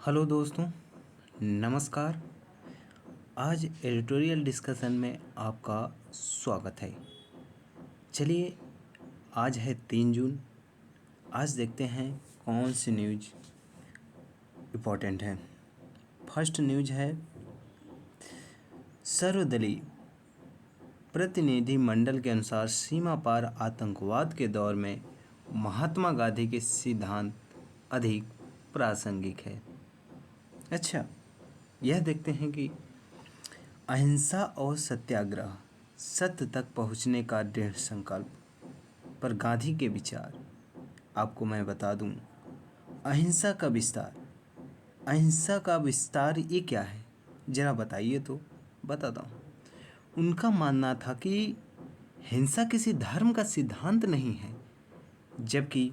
Hello दोस्तों, नमस्कार। आज एडिटोरियल डिस्कशन में आपका स्वागत है। चलिए, आज है 3 जून। आज देखते हैं कौन सी न्यूज़ इम्पोर्टेंट है। फर्स्ट न्यूज़ है, सर्वदलीय प्रतिनिधि मंडल के अनुसार सीमा पार आतंकवाद के दौर में महात्मा गांधी के सिद्धांत अधिक प्रासंगिक है। अच्छा, यह देखते हैं कि अहिंसा और सत्याग्रह, सत्य तक पहुंचने का दृढ़ संकल्प पर गांधी के विचार। आपको मैं बता दूं, अहिंसा का विस्तार ये क्या है, जरा बताइए तो बताता हूँ। उनका मानना था कि हिंसा किसी धर्म का सिद्धांत नहीं है, जबकि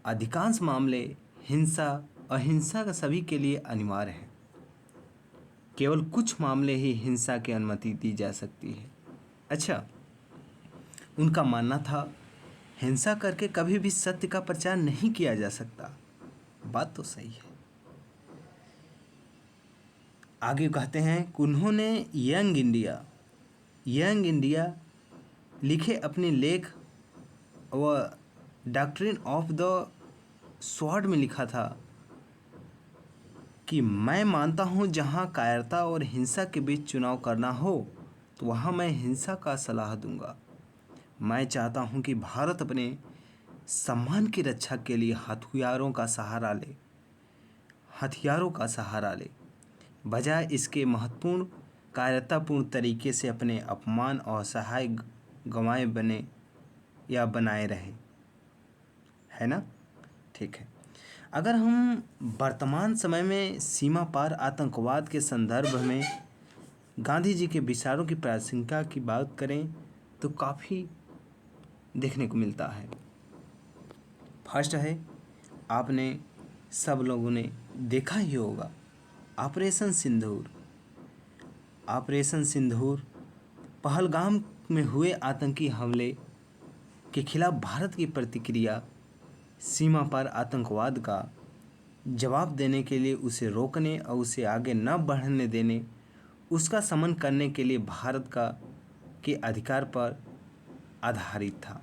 अधिकांश मामले अहिंसा का सभी के लिए अनिवार्य है। केवल कुछ मामले ही हिंसा की अनुमति दी जा सकती है। अच्छा, उनका मानना था हिंसा करके कभी भी सत्य का प्रचार नहीं किया जा सकता। बात तो सही है। आगे कहते हैं, उन्होंने यंग इंडिया लिखे अपने लेख व डॉक्ट्रिन ऑफ द स्वॉर्ड में लिखा था कि मैं मानता हूँ जहाँ कायरता और हिंसा के बीच चुनाव करना हो तो वहाँ मैं हिंसा का सलाह दूंगा। मैं चाहता हूँ कि भारत अपने सम्मान की रक्षा के लिए हथियारों का सहारा ले, बजाय इसके महत्वपूर्ण कायरतापूर्ण तरीके से अपने अपमान और सहाय गंवाए बनाए रहे। है ना? ठीक है। अगर हम वर्तमान समय में सीमा पार आतंकवाद के संदर्भ में गांधी जी के विचारों की प्रासंगिकता की बात करें तो काफ़ी देखने को मिलता है। फर्स्ट है, आपने सब लोगों ने देखा ही होगा, ऑपरेशन सिंदूर पहलगाम में हुए आतंकी हमले के खिलाफ भारत की प्रतिक्रिया सीमा पार आतंकवाद का जवाब देने के लिए, उसे रोकने और उसे आगे न बढ़ने देने, उसका शमन करने के लिए भारत के अधिकार पर आधारित था।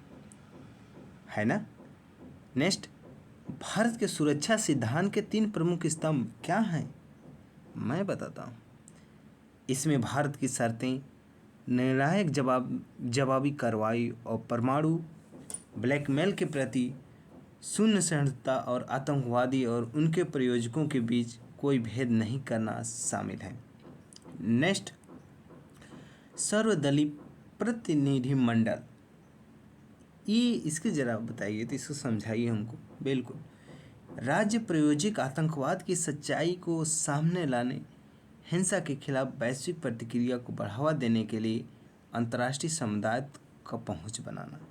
है ना? नेक्स्ट, भारत के सुरक्षा सिद्धांत के 3 प्रमुख स्तंभ क्या हैं, मैं बताता हूँ। इसमें भारत की शर्तें, निर्णायक जवाबी कार्रवाई और परमाणु ब्लैकमेल के प्रति शून्य सहिष्णुता और आतंकवादी और उनके प्रयोजकों के बीच कोई भेद नहीं करना शामिल है। नेक्स्ट, सर्वदलीय प्रतिनिधि मंडल, ये इसके जरा बताइए तो इसको समझाइए हमको। बिल्कुल, राज्य प्रायोजिक आतंकवाद की सच्चाई को सामने लाने, हिंसा के खिलाफ वैश्विक प्रतिक्रिया को बढ़ावा देने के लिए अंतर्राष्ट्रीय समुदाय का पहुंच बनाना।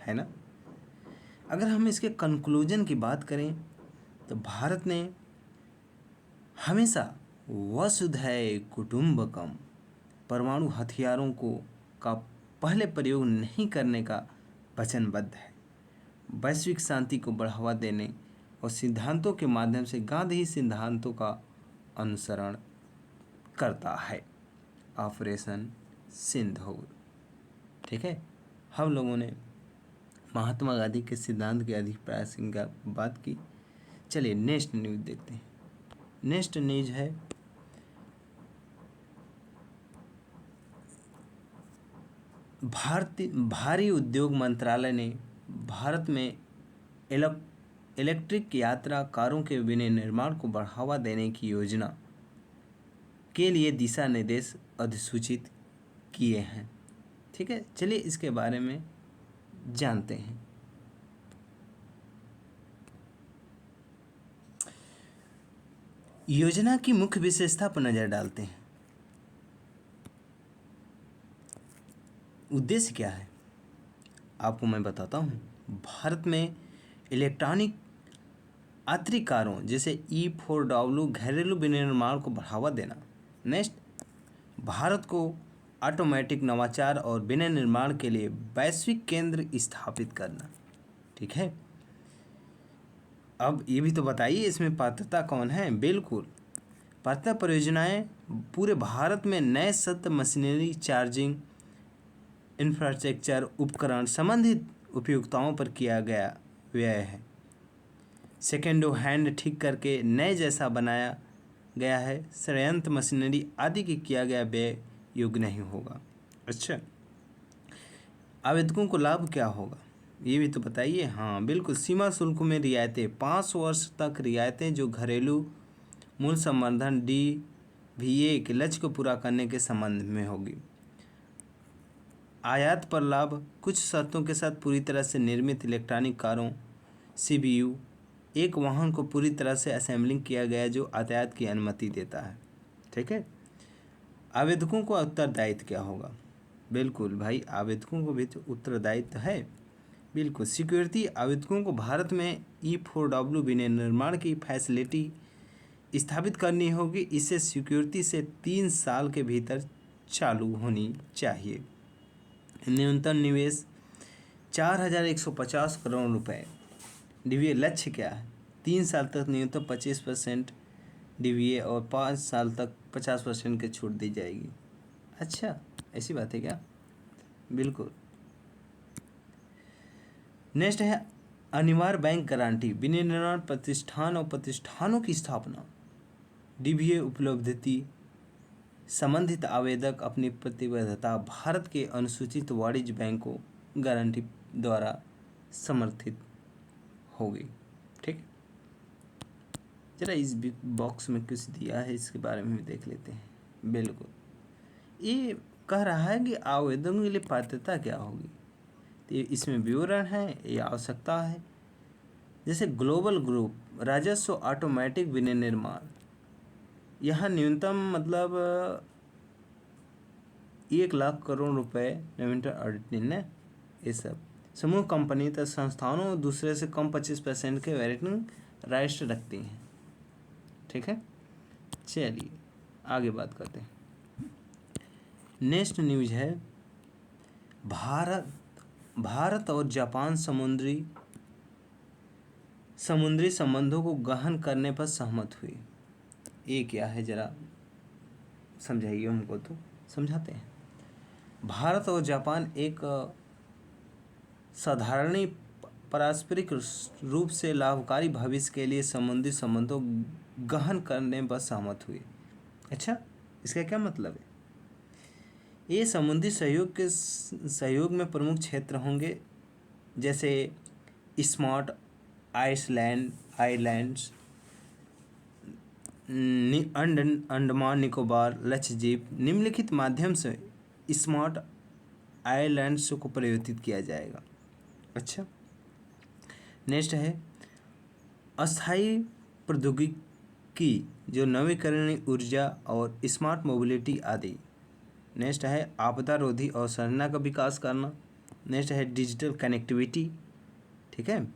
है ना? अगर हम इसके कंक्लूजन की बात करें तो भारत ने हमेशा वसुधैव कुटुंबकम, परमाणु हथियारों का पहले प्रयोग नहीं करने का वचनबद्ध है। वैश्विक शांति को बढ़ावा देने और सिद्धांतों के माध्यम से गांधी सिद्धांतों का अनुसरण करता है। ऑपरेशन सिंदूर। ठीक है, हम लोगों ने महात्मा गांधी के सिद्धांत के अधिक प्रासंगिक का बात की। चलिए नेक्स्ट न्यूज़ देखते हैं। नेक्स्ट न्यूज़ है, भारी उद्योग मंत्रालय ने भारत में इलेक्ट्रिक यात्रा कारों के विनिर्माण को बढ़ावा देने की योजना के लिए दिशा निर्देश अधिसूचित किए हैं। ठीक है, चलिए इसके बारे में जानते हैं। योजना की मुख्य विशेषता पर नजर डालते हैं। उद्देश्य क्या है आपको मैं बताता हूँ। भारत में इलेक्ट्रॉनिक यात्री कारों जैसे E4W घरेलू विनिर्माण को बढ़ावा देना। नेक्स्ट, भारत को ऑटोमेटिक नवाचार और विनिर्माण के लिए वैश्विक केंद्र स्थापित करना। ठीक है, अब ये भी तो बताइए इसमें पात्रता कौन है। बिल्कुल, पात्रता परियोजनाएं पूरे भारत में नए सत्त मशीनरी, चार्जिंग इंफ्रास्ट्रक्चर, उपकरण संबंधित उपयोगिताओं पर किया गया व्यय है। सेकेंडो हैंड ठीक करके नए जैसा बनाया गया है। संयंत्र, मशीनरी आदि के किया गया व्यय योग्य नहीं होगा। अच्छा, आवेदकों को लाभ क्या होगा ये भी तो बताइए। हाँ बिल्कुल, सीमा शुल्क में रियायतें, 5 वर्ष तक रियायतें जो घरेलू मूल्य संवर्धन DVA के लक्ष्य को पूरा करने के संबंध में होगी। आयात पर लाभ, कुछ शर्तों के साथ पूरी तरह से निर्मित इलेक्ट्रॉनिक कारों CBU, एक वाहन को पूरी तरह से असेंबलिंग किया गया जो आयात की अनुमति देता है। ठीक है। आवेदकों को उत्तरदायित्व क्या होगा। बिल्कुल भाई, आवेदकों को भी तो उत्तरदायित्व है। बिल्कुल, सिक्योरिटी, आवेदकों को भारत में E4W विनिर्माण की फैसिलिटी स्थापित करनी होगी। इससे सिक्योरिटी से 3 साल के भीतर चालू होनी चाहिए। न्यूनतम निवेश 4150 करोड़ रुपए। DVA लक्ष्य क्या है। 3 साल तक न्यूनतम 25% DVA और 5 साल तक 50% की छूट दी जाएगी। अच्छा, ऐसी बात है क्या। बिल्कुल। नेक्स्ट है अनिवार्य बैंक गारंटी, विनिर्माण प्रतिष्ठान और प्रतिष्ठानों की स्थापना। DVA उपलब्धि संबंधित आवेदक अपनी प्रतिबद्धता भारत के अनुसूचित वाणिज्य बैंकों गारंटी द्वारा समर्थित होगी। ठीक, जरा इस बॉक्स में कुछ दिया है, इसके बारे में भी देख लेते हैं। बिल्कुल, ये कह रहा है कि आवेदन के लिए पात्रता क्या होगी, तो इसमें विवरण है, ये आवश्यकता है। जैसे ग्लोबल ग्रुप, राजस्व ऑटोमेटिक विनिर्माण, यहाँ न्यूनतम मतलब 1 लाख करोड़ रुपए नवीनतम ऑडिटिंग ने, ये सब समूह कंपनी तथा संस्थानों दूसरे से कम 25% के वेटिंग राइट्स रखती हैं। ठीक है, चलिए आगे बात करते हैं। नेक्स्ट न्यूज है भारत और जापान समुद्री संबंधों को गहन करने पर सहमत हुए। ये क्या है, जरा समझाइए हमको, तो समझाते हैं। भारत और जापान एक साधारण पारस्परिक रूप से लाभकारी भविष्य के लिए समुद्री संबंधों गहन करने पर सहमत हुए। अच्छा, इसका क्या मतलब है। ये समुद्री सहयोग में प्रमुख क्षेत्र होंगे, जैसे स्मार्ट आइलैंड्स, अंडमान निकोबार, लक्षद्वीप। निम्नलिखित माध्यम से स्मार्ट आइलैंड्स को परिवर्तित किया जाएगा। अच्छा, नेक्स्ट है अस्थायी प्रौद्योगिकी, जो नवीकरणीय ऊर्जा और स्मार्ट मोबिलिटी आदि। नेक्स्ट है आपदा रोधी अवसंरचना का विकास करना। नेक्स्ट है डिजिटल कनेक्टिविटी। ठीक है,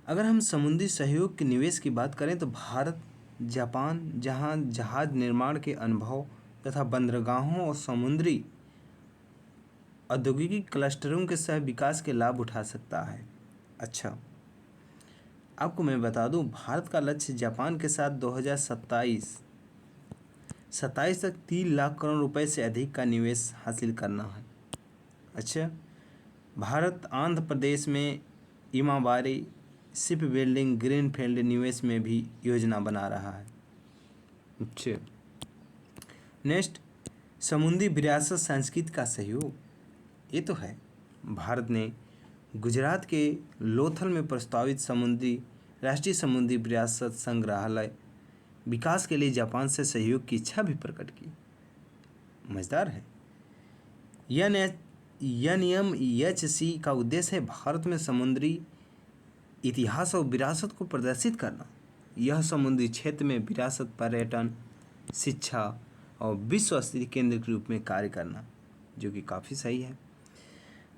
अगर हम समुद्री सहयोग के निवेश की बात करें तो भारत जापान जहां जहाज निर्माण के अनुभव तथा बंदरगाहों और समुद्री औद्योगिक क्लस्टरों के सह विकास के लाभ उठा सकता है। अच्छा, आपको मैं बता दूं, भारत का लक्ष्य जापान के साथ 2027 तक 3 लाख करोड़ रुपए से अधिक का निवेश हासिल करना है। अच्छा, भारत आंध्र प्रदेश में इमाबारी शिप बिल्डिंग ग्रीनफील्ड निवेश में भी योजना बना रहा है। अच्छा, नेक्स्ट समुद्री विरासत संस्कृति का सहयोग। ये तो है, भारत ने गुजरात के लोथल में प्रस्तावित राष्ट्रीय समुद्री विरासत संग्रहालय विकास के लिए जापान से सहयोग की इच्छा भी प्रकट की। मज़ेदार है। NMHC का उद्देश्य है भारत में समुद्री इतिहास और विरासत को प्रदर्शित करना। यह समुद्री क्षेत्र में विरासत, पर्यटन, शिक्षा और विश्व स्तरीय केंद्र के रूप में कार्य करना, जो कि काफ़ी सही है।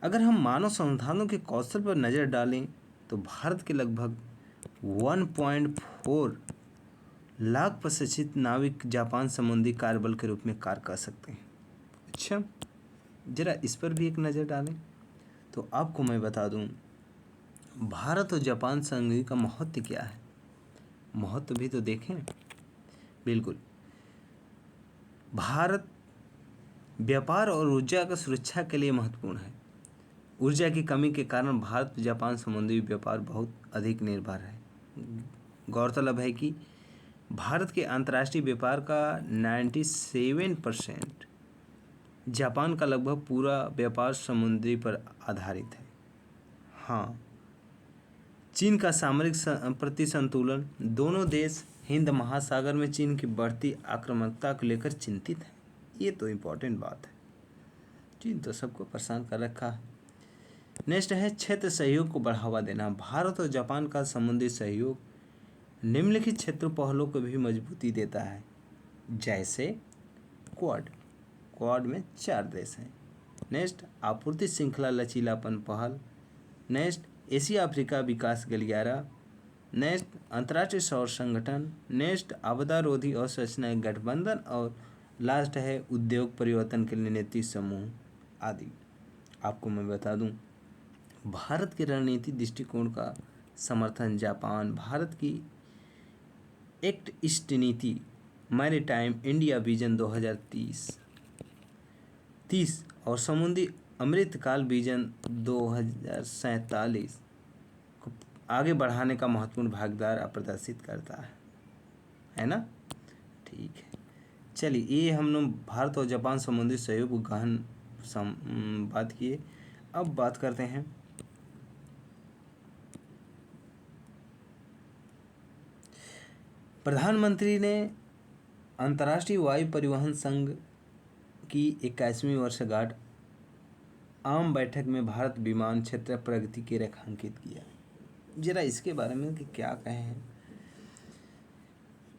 अगर हम मानव संसाधनों के कौशल पर नज़र डालें तो भारत के लगभग 1.4 लाख प्रशिक्षित नाविक जापान समुद्री कार्यबल के रूप में कार्य कर सकते हैं। अच्छा, ज़रा इस पर भी एक नज़र डालें तो आपको मैं बता दूं, भारत और जापान संधि का महत्व क्या है? महत्व भी तो देखें। बिल्कुल, भारत व्यापार और ऊर्जा की सुरक्षा के लिए महत्वपूर्ण है। ऊर्जा की कमी के कारण भारत जापान समुद्री व्यापार बहुत अधिक निर्भर है। गौरतलब है कि भारत के अंतर्राष्ट्रीय व्यापार का 97% जापान का लगभग पूरा व्यापार समुद्री पर आधारित है। हाँ, चीन का सामरिक प्रतिसंतुलन, दोनों देश हिंद महासागर में चीन की बढ़ती आक्रामकता को लेकर चिंतित हैं। ये तो इम्पोर्टेंट बात है, चीन तो सबको परेशान कर रखा है। नेक्स्ट है क्षेत्र सहयोग को बढ़ावा देना। भारत और जापान का समुद्री सहयोग निम्नलिखित क्षेत्र पहलों को भी मजबूती देता है, जैसे क्वाड में 4 देश हैं। नेक्स्ट, आपूर्ति श्रृंखला लचीलापन पहल। नेक्स्ट, एशिया अफ्रीका विकास गलियारा। नेक्स्ट, अंतर्राष्ट्रीय सौर संगठन। नेक्स्ट, आपदा रोधी और सूचना गठबंधन। और लास्ट है उद्योग परिवर्तन के लिए नीति समूह आदि। आपको मैं बता दूं, भारत के रणनीति दृष्टिकोण का समर्थन जापान, भारत की एक्ट ईस्ट नीति, मैरीटाइम इंडिया विजन 2030 और समुद्री अमृतकाल विजन 2047 को आगे बढ़ाने का महत्वपूर्ण भागीदार प्रदर्शित करता है ना। ठीक है, चलिए, ये हम लोग भारत और जापान समुद्री सहयोग को गहन बात किए। अब बात करते हैं प्रधानमंत्री ने अंतर्राष्ट्रीय वायु परिवहन संघ की 21वीं वर्षगांठ आम बैठक में भारत विमान क्षेत्र प्रगति के रेखांकित किया। जरा इसके बारे में कि क्या कहे हैं।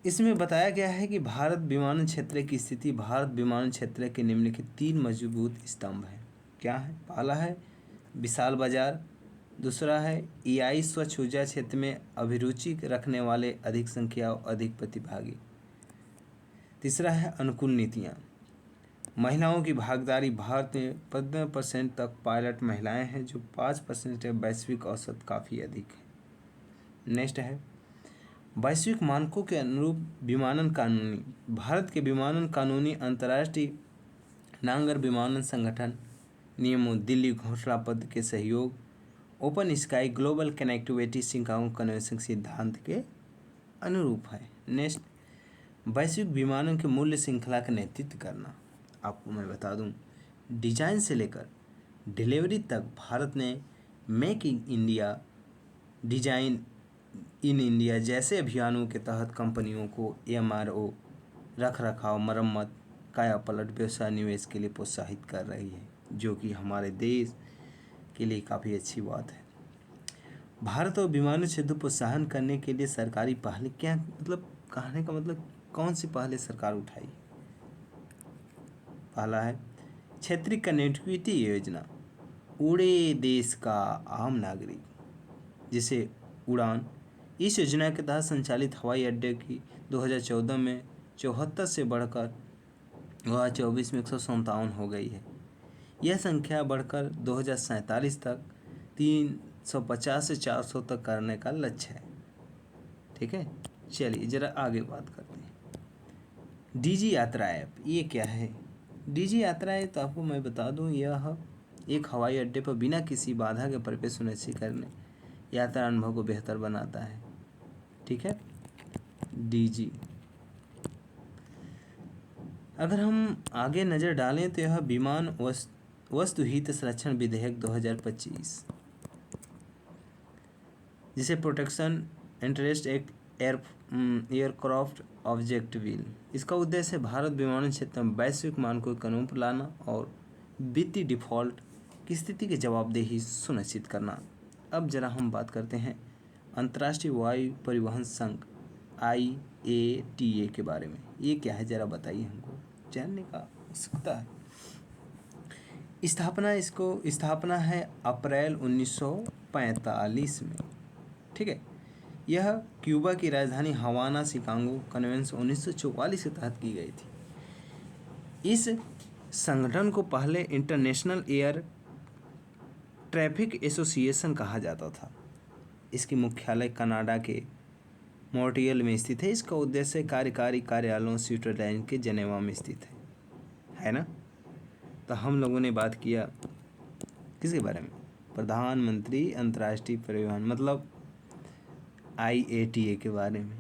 इसमें बताया गया है कि भारत विमानन क्षेत्र की स्थिति, भारत विमानन क्षेत्र के निम्नलिखित 3 मजबूत स्तंभ हैं। क्या है? पहला है विशाल बाजार, दूसरा है एआई स्वच्छ ऊर्जा क्षेत्र में अभिरुचि रखने वाले अधिक संख्या और अधिक प्रतिभागी, तीसरा है अनुकूल नीतियाँ, महिलाओं की भागीदारी। भारत में 15% तक पायलट महिलाएं हैं, जो 5% है। वैश्विक औसत काफ़ी अधिक है। नेक्स्ट है वैश्विक मानकों के अनुरूप विमानन कानूनी। भारत के विमानन कानूनी अंतर्राष्ट्रीय नागर विमानन संगठन नियमों, दिल्ली घोषणा पत्र के सहयोग, open sky global connectivity Chicago convention सिद्धांत के अनुरूप है। नेक्स्ट, वैश्विक विमानन के मूल्य श्रृंखला का नेतृत्व करना। आपको मैं बता दूं, डिजाइन से लेकर डिलीवरी तक भारत ने make in India, design in India जैसे अभियानों के तहत कंपनियों को एमआरओ, रख रखाव, मरम्मत, कायापलट व्यवसाय निवेश के लिए प्रोत्साहित कर रही है, जो कि हमारे देश के लिए काफ़ी अच्छी बात है। भारत और विमानन क्षेत्र प्रोत्साहन करने के लिए सरकारी पहल क्या, मतलब कहने का मतलब कौन सी पहले सरकार उठाई। पहला है क्षेत्रीय कनेक्टिविटी योजना, उड़े देश का आम नागरिक, जिसे उड़ान। इस योजना के तहत संचालित हवाई अड्डे की 2014 में 74 से बढ़कर 2024 में 157 हो गई है। यह संख्या बढ़कर 2047 तक 350 से 400 तक करने का लक्ष्य है। ठीक है, चलिए जरा आगे बात करते हैं। डीजी यात्रा ऐप, ये क्या है? डीजी यात्रा ऐप तो आपको मैं बता दूं, यह एक हवाई अड्डे पर बिना किसी बाधा के प्रवेश सुनिश्चित करने, यात्रा अनुभव को बेहतर बनाता है। ठीक है, डीजी। अगर हम आगे नज़र डालें तो यह विमान वस्तुहित संरक्षण विधेयक 2025, जिसे protection interest act aircraft object bill, इसका उद्देश्य भारत विमानन क्षेत्र में वैश्विक मानकों के अनुरूप लाना और वित्तीय डिफॉल्ट की स्थिति की जवाबदेही सुनिश्चित करना। अब जरा हम बात करते हैं अंतर्राष्ट्रीय वायु परिवहन संघ IATA के बारे में। ये क्या है, ज़रा बताइए, हमको जानने का उत्सुकता है। स्थापना है अप्रैल 1945 में। ठीक है, यह क्यूबा की राजधानी हवाना शिकागो कन्वेंशन 1944 के तहत की गई थी। इस संगठन को पहले इंटरनेशनल एयर ट्रैफिक एसोसिएशन कहा जाता था। इसकी मुख्यालय कनाडा के मॉन्ट्रियल में स्थित है। इसका उद्देश्य कार्यकारी कार्यालयों स्विट्जरलैंड के जेनेवा में स्थित है ना। तो हम लोगों ने बात किया किसके बारे में, प्रधानमंत्री अंतर्राष्ट्रीय परिवहन मतलब IATA के बारे में।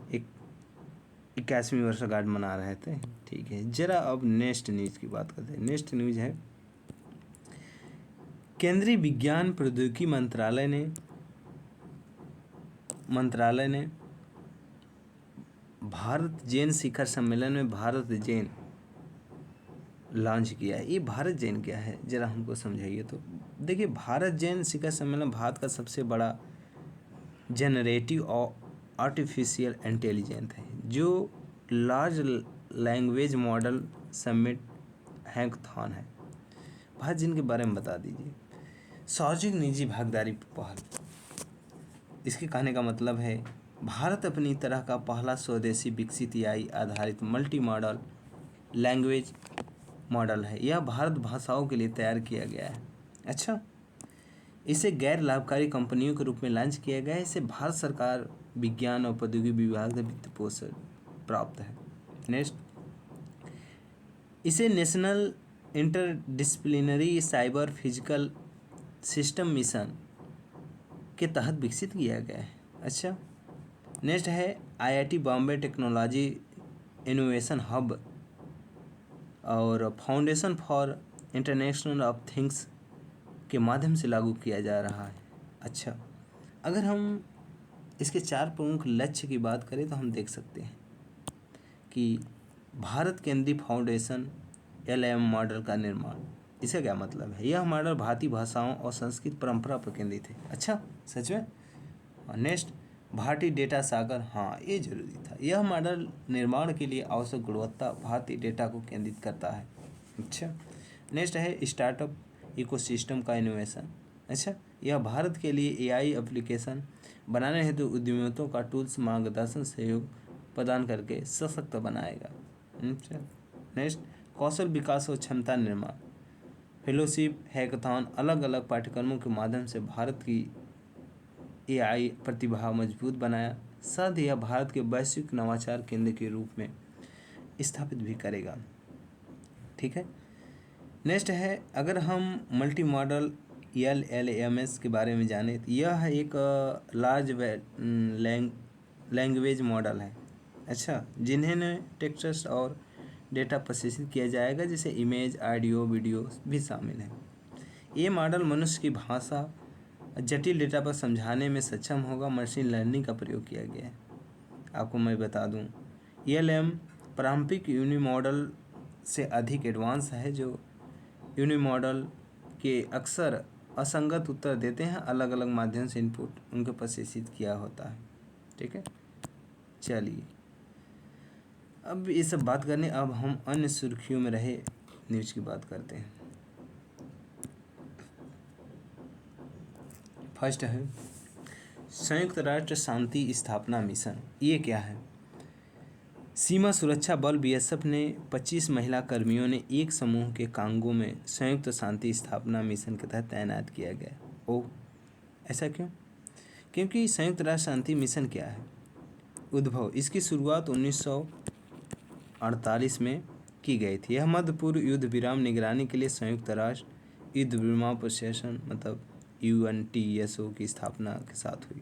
81वीं वर्षगांठ मना रहे थे। ठीक है, जरा अब नेक्स्ट न्यूज़ की बात करते हैं। नेक्स्ट न्यूज़ है केंद्रीय विज्ञान प्रौद्योगिकी मंत्रालय ने भारत जैन शिखर सम्मेलन में भारत जैन लॉन्च किया है। ये भारत जैन क्या है जरा हमको समझाइए। तो देखिए, भारत जैन शिखर सम्मेलन भारत का सबसे बड़ा जनरेटिव और आर्टिफिशियल इंटेलिजेंस है जो large language model summit hackathon है। भारत जैन के बारे में बता दीजिए। सार्वजनिक निजी भागीदारी पहल, इसके कहने का मतलब है भारत अपनी तरह का पहला स्वदेशी विकसित AI आधारित मल्टी मॉडल लैंग्वेज मॉडल है। यह भारत भाषाओं के लिए तैयार किया गया है। अच्छा, इसे गैर लाभकारी कंपनियों के रूप में लॉन्च किया गया है। इसे भारत सरकार विज्ञान और प्रौद्योगिकी विभाग से वित्त पोषण प्राप्त है। नेक्स्ट, इसे national interdisciplinary cyber physical system mission के तहत विकसित किया गया है। अच्छा, नेक्स्ट है IIT Bombay technology innovation hub और foundation for international of things के माध्यम से लागू किया जा रहा है। अच्छा, अगर हम इसके 4 प्रमुख लक्ष्य की बात करें तो हम देख सकते हैं कि भारत केंद्रीय फाउंडेशन LIM मॉडल का निर्माण। इसका क्या मतलब है? यह मॉडल भारतीय भाषाओं और संस्कृत परंपरा पर केंद्रित है। अच्छा, सच में। और नेक्स्ट, भारतीय डेटा सागर, हाँ ये जरूरी था। यह मॉडल निर्माण के लिए आवश्यक गुणवत्ता भारतीय डेटा को केंद्रित करता है। अच्छा, नेक्स्ट है स्टार्टअप इकोसिस्टम का इनोवेशन। अच्छा, यह भारत के लिए AI एप्लीकेशन बनाने हेतु उद्यमियों का टूल्स मार्गदर्शन सहयोग प्रदान करके सशक्त बनाएगा। अच्छा, नेक्स्ट, कौशल विकास और क्षमता निर्माण, फेलोशिप हैकाथॉन अलग अलग पाठ्यक्रमों के माध्यम से भारत की AI प्रतिभा मजबूत बनाया। साथ ही यह भारत के वैश्विक नवाचार केंद्र के रूप में स्थापित भी करेगा। ठीक है, नेक्स्ट है अगर हम मल्टी मॉडल LLMS के बारे में जाने तो यह एक लार्ज लैंग्वेज मॉडल है। अच्छा, जिन्हें टेक्स्ट और डेटा प्रोसेसिंग किया जाएगा, जैसे इमेज, ऑडियो, वीडियो भी शामिल है। ये मॉडल मनुष्य की भाषा जटिल डेटा पर समझाने में सक्षम होगा। मशीन लर्निंग का प्रयोग किया गया है। आपको मैं बता दूं, LLM पारंपरिक यूनि मॉडल से अधिक एडवांस है, जो यूनि मॉडल के अक्सर असंगत उत्तर देते हैं। अलग अलग माध्यम से इनपुट उनके प्रोसेसित किया होता है। ठीक है, चलिए अब ये सब बात करने, अब हम अन्य सुर्खियों में रहे न्यूज़ की बात करते हैं। फर्स्ट है संयुक्त राष्ट्र शांति स्थापना मिशन। ये क्या है? सीमा सुरक्षा बल BSF ने 25 महिला कर्मियों ने एक समूह के कांगो में संयुक्त शांति स्थापना मिशन के तहत तैनात किया गया। ओह, ऐसा क्यों? क्योंकि संयुक्त राष्ट्र शांति मिशन क्या है? उद्भव, इसकी शुरुआत 1948 में की गई थी। यह मध्य पूर्व युद्ध विराम निगरानी के लिए संयुक्त राष्ट्र युद्ध विराम प्रशासन मतलब UNTSO की स्थापना के साथ हुई।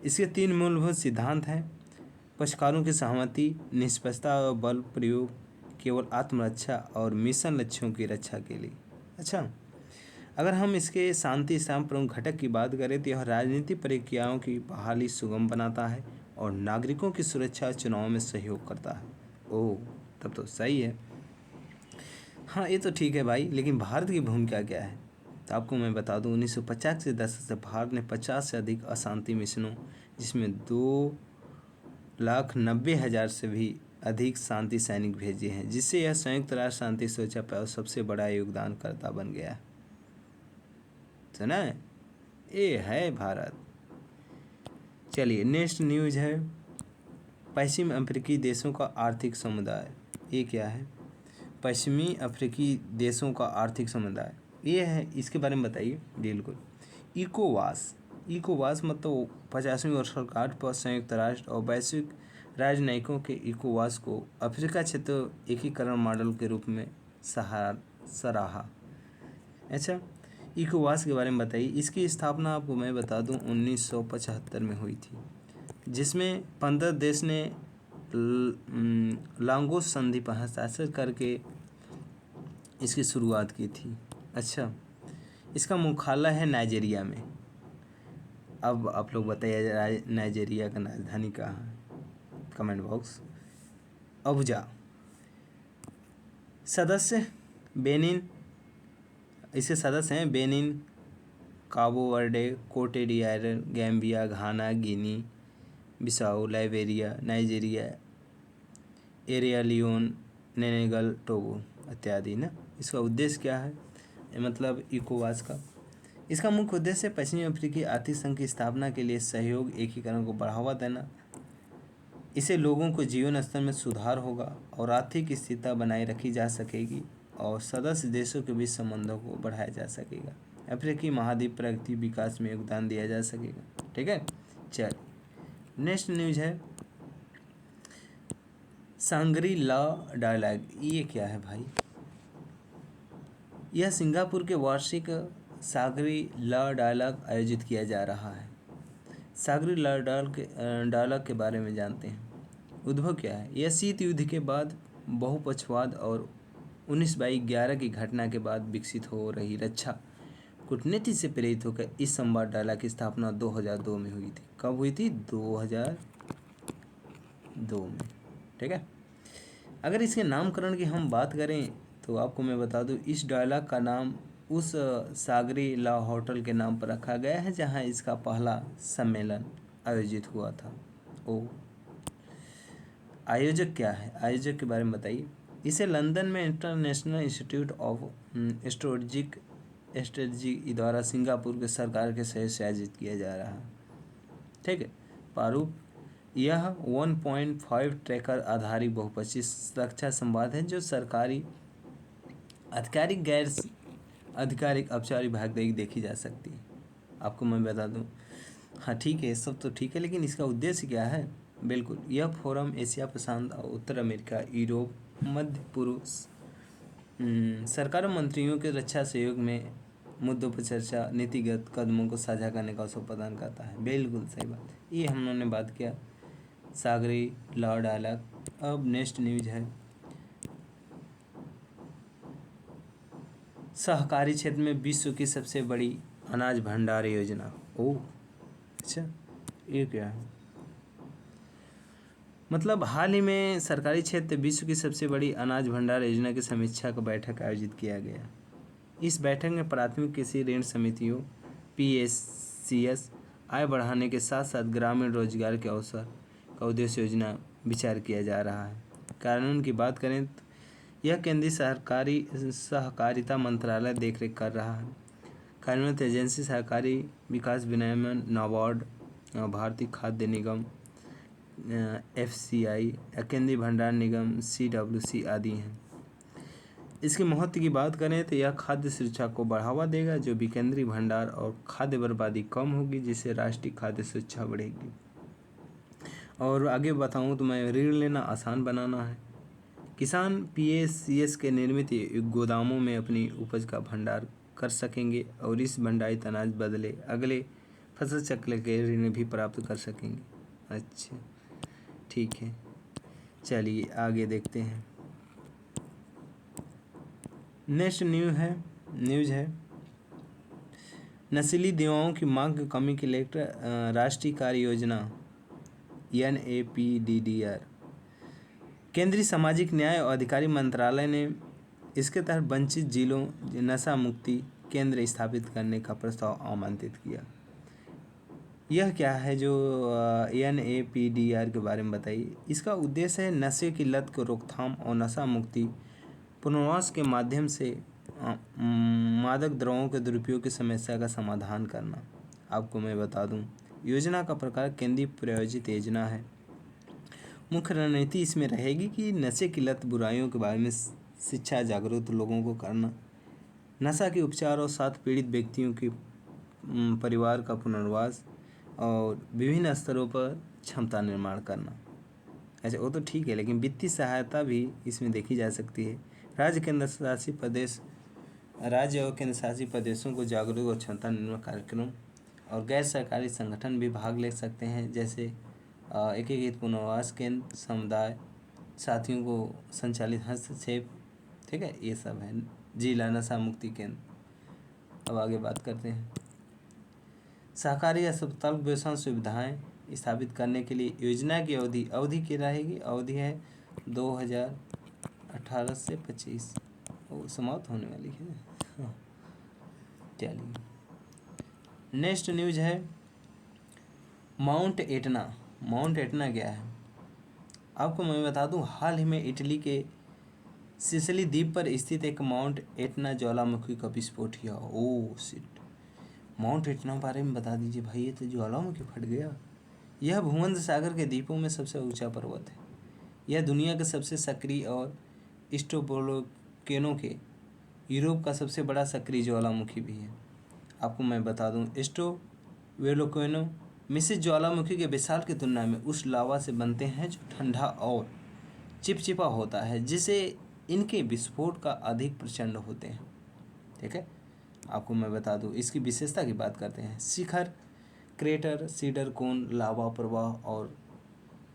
इसके 3 मूलभूत सिद्धांत हैं: पक्षकारों की सहमति, निष्पक्षता और बल प्रयोग केवल आत्मरक्षा और मिशन लक्ष्यों की रक्षा के लिए। अच्छा, अगर हम इसके शांति स्थापना प्रमुख घटक की बात करें तो यह राजनीतिक प्रक्रियाओं की बहाली सुगम बनाता है और नागरिकों की सुरक्षा चुनाव में सहयोग करता है। ओह, तब तो सही है। हाँ, ये तो ठीक है भाई, लेकिन भारत की भूमिका क्या है? तो आपको मैं बता दूं, 1950 के दशक से भारत ने 50 से अधिक अशांति मिशनों, जिसमें 2,90,000 से भी अधिक शांति सैनिक भेजे हैं, जिससे यह संयुक्त राष्ट्र शांति सुरक्षा पर सबसे बड़ा योगदानकर्ता बन गया। सुना है? ये है भारत। चलिए नेक्स्ट न्यूज़ है पश्चिमी अफ्रीकी देशों का आर्थिक समुदाय। ये क्या है? पश्चिमी अफ्रीकी देशों का आर्थिक समुदाय ये है, इसके बारे में बताइए। बिल्कुल, इकोवास इकोवास मतलब 50वीं वर्षगांठ पर संयुक्त राष्ट्र और वैश्विक राजनयिकों के इकोवास को अफ्रीका क्षेत्र एकीकरण मॉडल के रूप में सराहा। अच्छा, इकोवास के बारे में बताइए। इसकी स्थापना आपको मैं बता दूं 1975 में हुई थी, जिसमें 15 देश ने लागोस संधि पर हस्ताक्षर करके इसकी शुरुआत की थी। अच्छा, इसका मुख्यालय है नाइजीरिया में। अब आप लोग बताइए नाइजीरिया का राजधानी कहाँ है, कमेंट बॉक्स। अबुजा। सदस्य बेनिन, इसके सदस्य हैं Benin, Cabo Verde, Cote d'Ivoire, Gambia, Ghana, Guinea Bissau, Liberia, Nigeria, Sierra Leone, Senegal, Togo इत्यादि ना। इसका उद्देश्य क्या है, मतलब इकोवास का? इसका मुख्य उद्देश्य पश्चिमी अफ्रीकी आर्थिक संघ की स्थापना के लिए सहयोग, एकीकरण को बढ़ावा देना। इससे लोगों को जीवन स्तर में सुधार होगा और आर्थिक स्थिरता बनाए रखी जा सकेगी और सदस्य देशों के बीच संबंधों को बढ़ाया जा सकेगा। अफ्रीकी महाद्वीप प्रगति विकास में योगदान दिया जा सकेगा। ठीक है, चल नेक्स्ट न्यूज है सांग्री ला डायलॉग। ये क्या है भाई? यह सिंगापुर के वार्षिक सांग्री ला डायलॉग आयोजित किया जा रहा है। सांग्री ला डायलॉग के बारे में जानते हैं। उद्भव क्या है? यह शीत युद्ध के बाद बहुपक्षवाद और 19/11 की घटना के बाद विकसित हो रही रक्षा कूटनीति से प्रेरित होकर इस संवाद डायलॉग की स्थापना 2002 में हुई थी। कब हुई थी? 2002 में। ठीक है, अगर इसके नामकरण की हम बात करें तो आपको मैं बता दूं, इस डायलॉग का नाम उस सांग्री ला होटल के नाम पर रखा गया है जहां इसका पहला सम्मेलन आयोजित हुआ था। आयोजक क्या है? आयोजक के बारे में बताइए। इसे लंदन में इंटरनेशनल इंस्टीट्यूट ऑफ स्ट्रेटजी द्वारा सिंगापुर के सरकार के सहयोग से आयोजित किया जा रहा है। ठीक है, प्रारूप यह 1.5 ट्रैकर आधारित बहुपक्षीय रक्षा संवाद है जो सरकारी, आधिकारिक, गैर आधिकारिक, औपचारिक भागीदारी देखी जा सकती है। आपको मैं बता दूं, हाँ ठीक है, सब तो ठीक है, लेकिन इसका उद्देश्य क्या है? बिल्कुल, यह फोरम एशिया प्रशांत और उत्तर अमेरिका, यूरोप, मध्य पूर्व सरकारों, मंत्रियों के रक्षा सहयोग में मुद्दों पर चर्चा, नीतिगत कदमों को साझा करने का अवसर प्रदान करता है। बिल्कुल सही बात, ये हम लोगों ने बात किया सांग्री ला डायलॉग। अब नेक्स्ट न्यूज है सहकारी क्षेत्र में विश्व की सबसे बड़ी अनाज भंडार योजना। ओह अच्छा, ये क्या है? मतलब हाल ही में सरकारी क्षेत्र विश्व की सबसे बड़ी अनाज भंडार योजना की समीक्षा का बैठक आयोजित किया गया। इस बैठक में प्राथमिक कृषि ऋण समितियों PSCS आय बढ़ाने के साथ साथ ग्रामीण रोजगार के अवसर का उद्देश्य योजना विचार किया जा रहा है। कानून की बात करें तो यह केंद्रीय सहकारिता मंत्रालय देखरेख कर रहा है। कार्यान्वित एजेंसी सहकारी विकास विनियमन, नाबार्ड, भारतीय खाद्य निगम FCI, केंद्रीय भंडार निगम CWC आदि हैं। इसके महत्व की बात करें तो यह खाद्य सुरक्षा को बढ़ावा देगा, जो विकेंद्रीय भंडार और खाद्य बर्बादी कम होगी, जिससे राष्ट्रीय खाद्य सुरक्षा बढ़ेगी। और आगे बताऊं तो मैं ऋण लेना आसान बनाना है। किसान PSCS के निर्मित गोदामों में अपनी उपज का भंडार कर सकेंगे और इस भंडारित अनाज बदले अगले फसल चक्र के ऋण भी प्राप्त कर सकेंगे। अच्छा ठीक है, चलिए आगे देखते हैं। नेक्स्ट न्यूज़ है नशीली दवाओं की मांग की कमी के लिए राष्ट्रीय कार्य योजना NAPDDR। केंद्रीय सामाजिक न्याय और अधिकारी मंत्रालय ने इसके तहत वंचित जिलों नशा मुक्ति केंद्र स्थापित करने का प्रस्ताव आमंत्रित किया। यह क्या है जो NAPDR के बारे में बताइए। इसका उद्देश्य है नशे की लत को रोकथाम और नशा मुक्ति पुनर्वास के माध्यम से मादक द्रव्यों के दुरुपयोग की समस्या का समाधान करना। आपको मैं बता दूं, योजना का प्रकार केंद्रीय प्रायोजित योजना है। मुख्य रणनीति इसमें रहेगी कि नशे की लत बुराइयों के बारे में शिक्षा, जागरूक लोगों को करना, नशा के उपचार और साथ पीड़ित व्यक्तियों की परिवार का पुनर्वास और विभिन्न स्तरों पर क्षमता निर्माण करना। अच्छा, वो तो ठीक है, लेकिन वित्तीय सहायता भी इसमें देखी जा सकती है। राज्य और केंद्र शासित प्रदेशों को जागरूक और क्षमता निर्माण कार्यक्रम और गैर सरकारी संगठन भी भाग ले सकते हैं, जैसे एकीकृत पुनर्वास केंद्र, समुदाय साथियों को संचालित हस्तक्षेप, ठीक है, ये सब है। जिला नशा मुक्ति केंद्र। अब आगे बात करते हैं। सहकारी अस्पताल व्यवसाय सुविधाएं स्थापित करने के लिए योजना की अवधि की रहेगी। अवधि है 2018 से 25, वो समाप्त होने वाली है। हाँ, चलिए नेक्स्ट न्यूज है माउंट एटना। माउंट एटना क्या है आपको मैं बता दूं, हाल ही में इटली के सिसिली द्वीप पर स्थित एक माउंट एटना ज्वालामुखी का विस्फोट हुआ। ओह शिट, माउंट एटना बारे में बता दीजिए भाई, ये तो ज्वालामुखी फट गया। यह भूमध्य सागर के द्वीपों में सबसे ऊंचा पर्वत है। यह दुनिया के सबसे सक्रिय और स्ट्रोबोलोकेनो के यूरोप का सबसे बड़ा सक्रिय ज्वालामुखी भी है। आपको मैं बता दूं, स्ट्रोबोलोकेनो मिश्रित ज्वालामुखी के विशाल की तुलना में उस लावा से बनते हैं जो ठंडा और चिपचिपा होता है, जिसे इनके विस्फोट का अधिक प्रचंड होते हैं। ठीक है, आपको मैं बता दूं, इसकी विशेषता की बात करते हैं। शिखर, क्रेटर, सीडर कोन, लावा प्रवाह और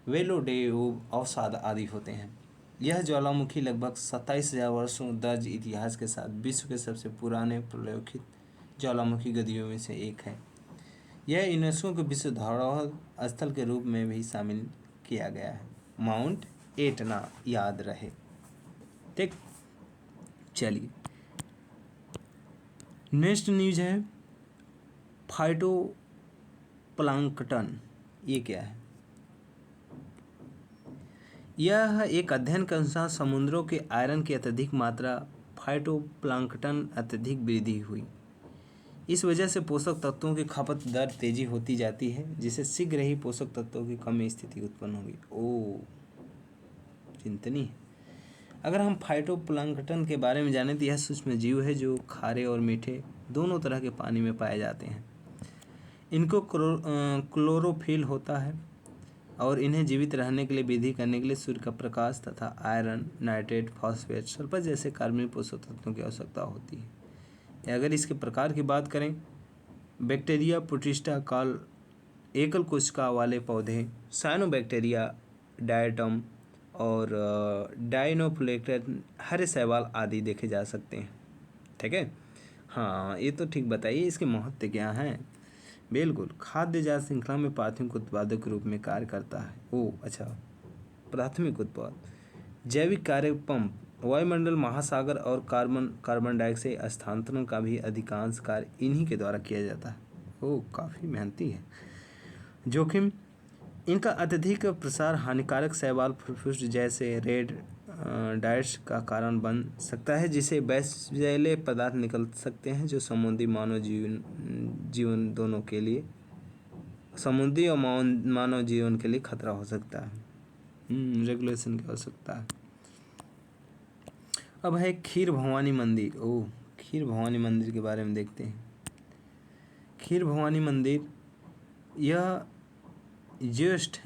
वेलोडेव अवसाद आदि होते हैं। यह ज्वालामुखी लगभग 27,000 वर्षों दर्ज इतिहास के साथ विश्व के सबसे पुराने प्रलेखित ज्वालामुखी गतियों में से एक है। यह यूनेस्को के विश्व धरोहर स्थल के रूप में भी शामिल किया गया है। माउंट एटना याद रहे। ठीक, चलिए नेक्स्ट न्यूज है फाइटोप्लैंक्टन। ये क्या है? यह एक अध्ययन के अनुसार समुद्रों के आयरन की अत्यधिक मात्रा फाइटोप्लैंक्टन अत्यधिक वृद्धि हुई। इस वजह से पोषक तत्वों की खपत दर तेजी होती जाती है, जिससे शीघ्र ही पोषक तत्वों की कमी स्थिति उत्पन्न होगी। ओह, चिंतनीय। अगर हम फाइटोप्लैंक्टन के बारे में जानें तो यह सूक्ष्म जीव है जो खारे और मीठे दोनों तरह के पानी में पाए जाते हैं। इनको क्लोरोफिल होता है और इन्हें जीवित रहने के लिए वृद्धि करने के लिए सूर्य का प्रकाश तथा आयरन, नाइट्रेट, फॉस्फेट, सल्फर जैसे कार्बनिक पोषक तत्वों की आवश्यकता होती है। अगर इसके प्रकार की बात करें, बैक्टीरिया, प्रोटिस्टा, काल एकल कोशिका वाले पौधे, साइनोबैक्टीरिया, डायटम और डायनोफ्लेक्टन, हरे शैवाल आदि देखे जा सकते हैं। ठीक है, हाँ ये तो ठीक बताइए, इसके महत्व क्या हैं? बिल्कुल, खाद्य जात श्रृंखला में प्राथमिक उत्पादक के रूप में कार्य करता है। ओह अच्छा, प्राथमिक उत्पाद, जैविक कार्य पंप, वायुमंडल, महासागर और कार्बन डाइऑक्साइड स्थानांतरण का भी अधिकांश कार्य इन्हीं के द्वारा किया जाता है। ओह, काफ़ी मेहनती है। जोखिम, इनका अत्यधिक प्रसार हानिकारक शैवाल फुफ्फुस जैसे रेड डाइट्स का कारण बन सकता है, जिसे विषैले पदार्थ निकल सकते हैं जो समुद्री मानव जीवन दोनों के लिए, समुद्री और मानव जीवन के लिए खतरा हो सकता है। रेगुलेशन की आवश्यकता है। अब है खीर भवानी मंदिर। ओह, खीर भवानी मंदिर के बारे में देखते हैं। खीर भवानी मंदिर यह ज्येष्ठ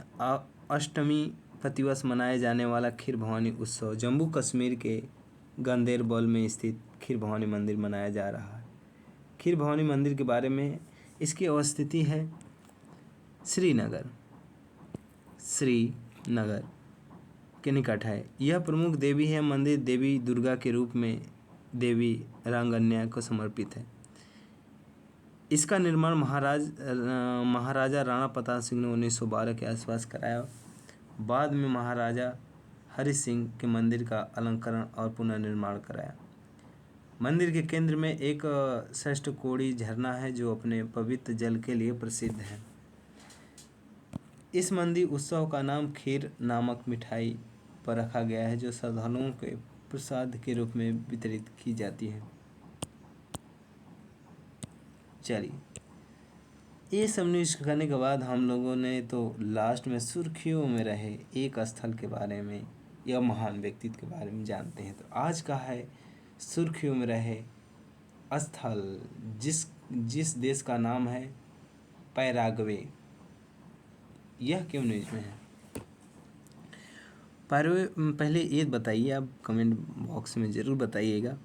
अष्टमी प्रतिवर्ष मनाए जाने वाला खीर भवानी उत्सव जम्मू कश्मीर के गंदेरबल में स्थित खीर भवानी मंदिर मनाया जा रहा है। खीर भवानी मंदिर के बारे में, इसकी अवस्थिति है श्रीनगर के निकट है। यह प्रमुख देवी है। मंदिर देवी दुर्गा के रूप में देवी रांगन्या को समर्पित है। इसका निर्माण महाराजा राणा प्रताप सिंह ने 1912 के आसपास कराया। बाद में महाराजा हरि सिंह के मंदिर का अलंकरण और पुनर्निर्माण कराया। मंदिर के केंद्र में एक षष्ठकोणी झरना है जो अपने पवित्र जल के लिए प्रसिद्ध है। इस मंदिर उत्सव का नाम खीर नामक मिठाई पर रखा गया है, जो श्रद्धालुओं के प्रसाद के रूप में वितरित की जाती है। चलिए, ये सब न्यूज़ करने के बाद हम लोगों ने तो लास्ट में सुर्खियों में रहे एक स्थल के बारे में या महान व्यक्तित्व के बारे में जानते हैं। तो आज का है सुर्खियों में रहे स्थल जिस देश का नाम है पैराग्वे, यह क्यों न्यूज़ में है? पहले ये बताइए, आप कमेंट बॉक्स में ज़रूर बताइएगा,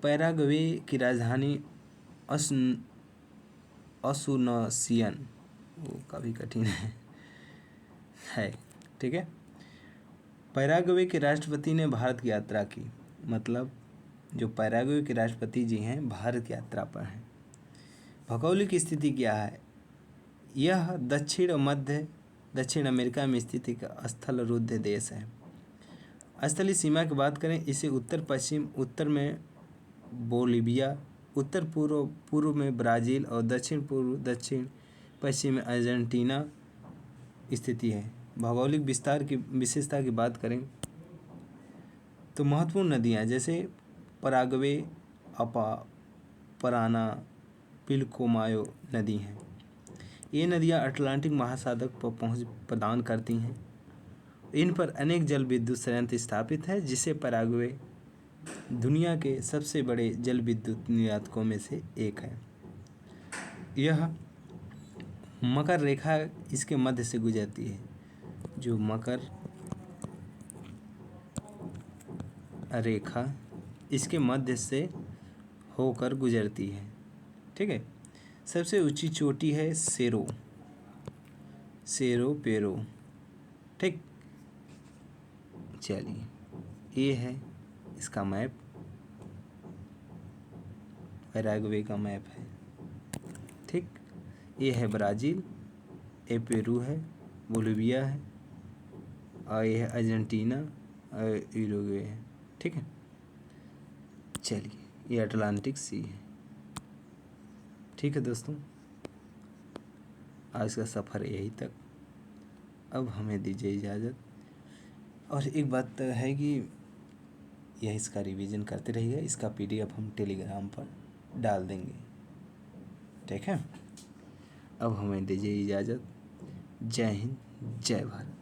पैराग्वे की राजधानी असुनसियन, वो काफ़ी कठिन है, ठीक है। पैराग्वे के राष्ट्रपति ने भारत की यात्रा की, मतलब जो पैराग्वे के राष्ट्रपति जी हैं भारत की यात्रा पर हैं। भौगोलिक स्थिति क्या है? यह दक्षिण अमेरिका में स्थित एक स्थल रुद्ध देश है। स्थलीय सीमा की बात करें, इसे उत्तर में बोलिविया, उत्तर पूर्व में ब्राज़ील और दक्षिण पश्चिम में अर्जेंटीना स्थिति है। भौगोलिक विशेषता की बात करें तो महत्वपूर्ण नदियाँ जैसे पराग्वे, पराना, पिलकोमायो नदी हैं। ये नदियाँ अटलांटिक महासागर पर पहुँच प्रदान करती हैं। इन पर अनेक जल विद्युत संयंत्र स्थापित है, जिससे पराग्वे दुनिया के सबसे बड़े जल विद्युत निर्यातकों में से एक है। यह मकर रेखा इसके मध्य से गुजरती है, जो मकर रेखा इसके मध्य से होकर गुजरती है, ठीक है। सबसे ऊंची चोटी है सेरो पेरो, ठीक। चलिए, ये है इसका मैप, पैराग्वे का मैप है, ठीक। ये है ब्राज़ील, ये पेरू है, बोलिविया है, और ये है अर्जेंटीना और यूरुग्वे है, ठीक है। चलिए, ये अटलांटिक सी है, ठीक है दोस्तों। आज का सफ़र यही तक, अब हमें दीजिए इजाज़त। और एक बात तो है कि यह इसका रिवीजन करते रहिए, इसका PDF हम टेलीग्राम पर डाल देंगे, ठीक है। अब हमें दीजिए इजाज़त। जय हिंद, जय भारत।